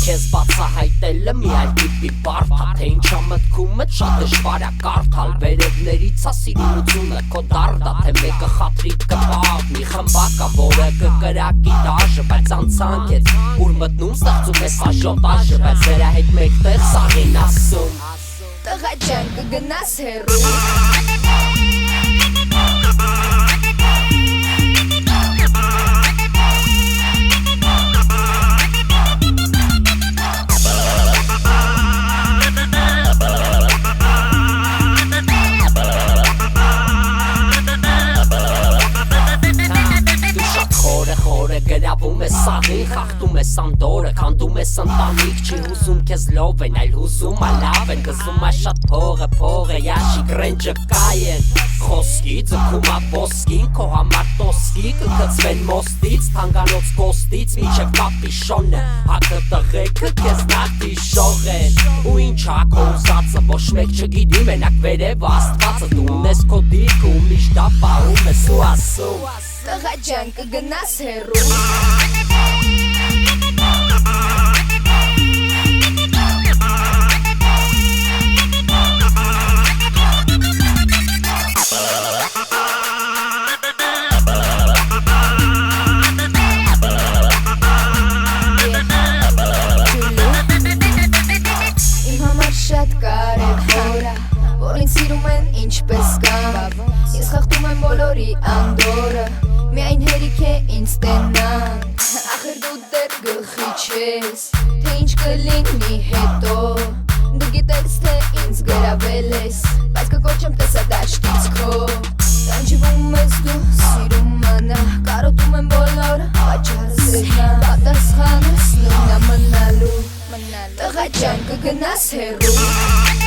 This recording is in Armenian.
Քեզ բացահայտելը մի այլ տիպի բարդ ա, թե ինչա մտքումդ շատ դժվար ա կարդալ վերևներից ա սիրունությունը քո դարդա, թե մեկը խաթրիդ կպավ մի խմբակ ա, որը կկրակի դաժը, բայց անցանք ես ուր մտնում ստեղծում ես աժոտաժը, բայց նրա հետ մեկտեղ սաղին ասում տղա ջան կգնաս հեռու Գրավում ես սաղին, խախտում ես անդորը, քանդում ես ընտանիք, չի հուզում քեզ լով են, այլ հուզում ա լավ են, գզում ա շատ փողը, յաշիկ ռենջը կայեն, խոսքի ձգում ա ոսկին, քո համար տոսկի, կգծվեն մոստից, թանկանոց կոստից, միջև կապիշոնը, հակը տղեկը քեզ նախ դիշող են, ու ինչ ա քո ուզածը, ոչ մեկ չգիտի, մենակ վերև աստվածը, դու ունես քո դիրքը ու միշտ ա պահում ես ու ասում տղա ջան կգնաս հեռու Իմ համար շատ կարևոր ա որ ինձ սիրում են ինչպես կամ Ես խախտում եմ բոլորի անդորը Միայն հերիք է ինձ տենան Ախր դու դեռ գլխի չես Թե ինչ կլինի հետո Դու գիտես թե ինձ գրավել ես Բայց կկոչեմ տեսա դաշտից քո Տանջվում ես դու սիրում մնա Կարոտում եմ բոլորը Պաճառս նա Պատասխանս նույնա մնալու Տղա ջան կգնաս հեռու